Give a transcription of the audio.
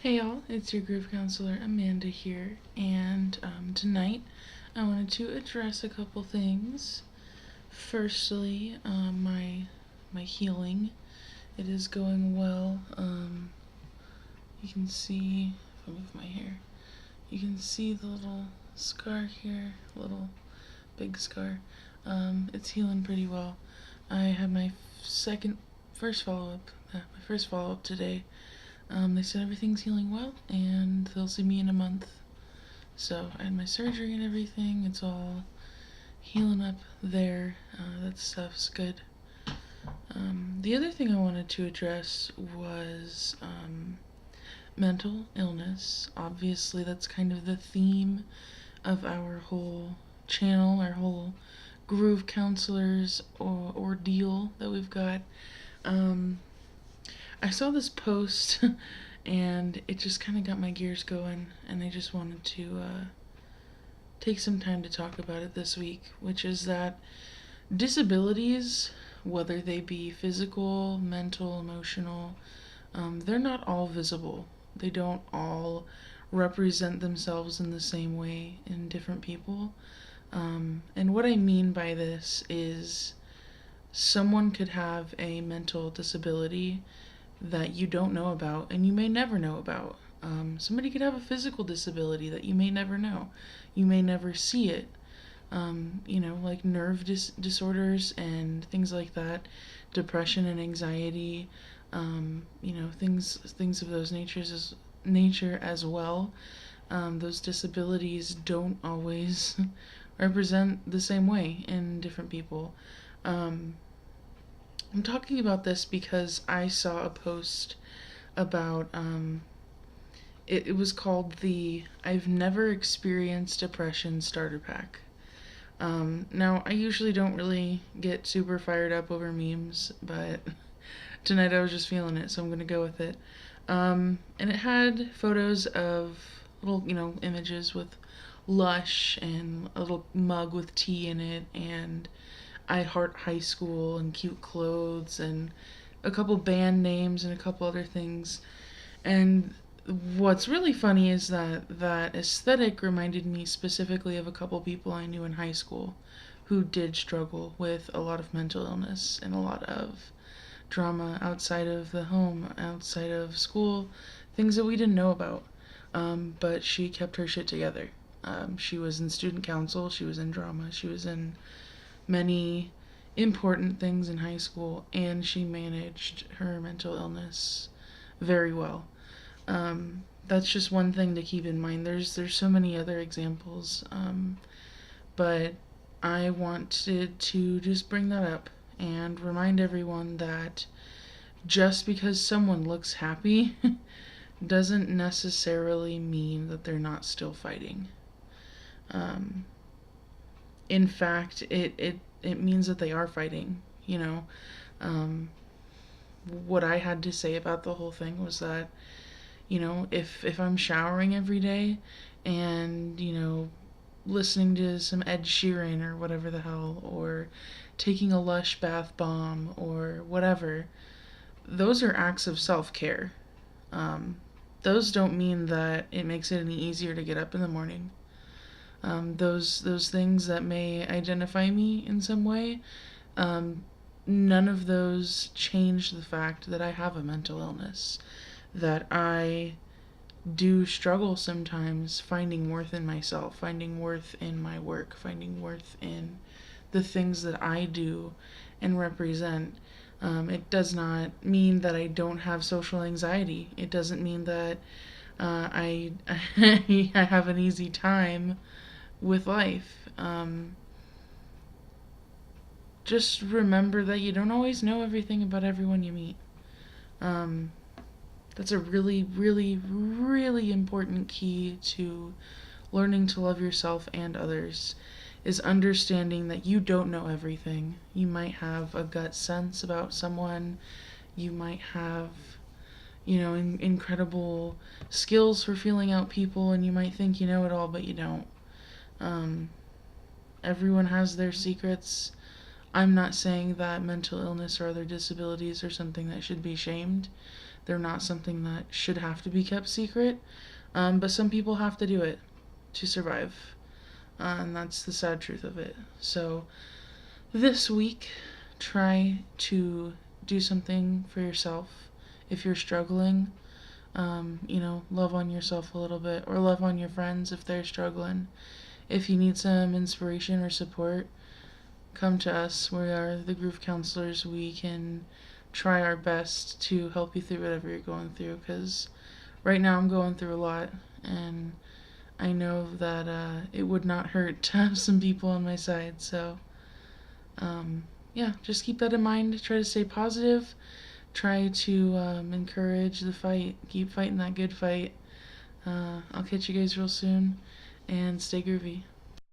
Hey y'all, it's your groove counselor Amanda here, and tonight I wanted to address a couple things. Firstly, my healing, it is going well. You can see if I move my hair, you can see the little scar here, little big scar. It's healing pretty well. I had my first follow up, my first follow up today. They said everything's healing well, and they'll see me in a month. So I had my surgery and everything. It's all healing up there. That stuff's good. The other thing I wanted to address was mental illness. Obviously, that's kind of the theme of our whole channel, our whole groove counselors ordeal that we've got. I saw this post and it just kind of got my gears going, and I just wanted to take some time to talk about it this week, which is that disabilities, whether they be physical, mental, emotional, they're not all visible. They don't all represent themselves in the same way in different people. And what I mean by this is someone could have a mental disability that you don't know about and you may never know about. Somebody could have a physical disability that you may never know. You may never see it. Like nerve disorders and things like that, depression and anxiety, things of those nature as well. Those disabilities don't always represent the same way in different people. I'm talking about this because I saw a post about it was called the I've Never Experienced Depression Starter Pack. Now, I usually don't really get super fired up over memes, but tonight I was just feeling it, so I'm going to go with it. And it had photos of little, images with Lush and a little mug with tea in it, and I Heart High School and cute clothes and a couple band names and a couple other things. And what's really funny is that aesthetic reminded me specifically of a couple people I knew in high school who did struggle with a lot of mental illness and a lot of drama outside of the home, outside of school, things that we didn't know about. But she kept her shit together. She was in student council, she was in drama, she was in many important things in high school, and she managed her mental illness very well. That's just one thing to keep in mind. There's so many other examples, but I wanted to just bring that up and remind everyone that just because someone looks happy doesn't necessarily mean that they're not still fighting. Um, in fact, it means that they are fighting. Um, what I had to say about the whole thing was that, if I'm showering every day and, listening to some Ed Sheeran or whatever the hell, or taking a Lush bath bomb or whatever, those are acts of self care. Um, those don't mean that it makes it any easier to get up in the morning. Those things that may identify me in some way, none of those change the fact that I have a mental illness, that I do struggle sometimes finding worth in myself, finding worth in my work, finding worth in the things that I do and represent. It does not mean that I don't have social anxiety. It doesn't mean that I I have an easy time with life. Just remember that you don't always know everything about everyone you meet. Um, that's a really, really, really important key to learning to love yourself and others, is understanding that you don't know everything. You might have a gut sense about someone. You might have, incredible skills for feeling out people, and you might think you know it all, but you don't. Um, Everyone has their secrets. I'm not saying that mental illness or other disabilities are something that should be shamed. They're not something that should have to be kept secret. But some people have to do it to survive. And that's the sad truth of it. So this week, try to do something for yourself. If you're struggling, love on yourself a little bit, or love on your friends if they're struggling. If you need some inspiration or support, come to us. We are the Groove Counselors. We can try our best to help you through whatever you're going through, because right now I'm going through a lot, and I know that it would not hurt to have some people on my side. So, yeah, just keep that in mind. Try to stay positive. Try to encourage the fight. Keep fighting that good fight. I'll catch you guys real soon, and stay groovy.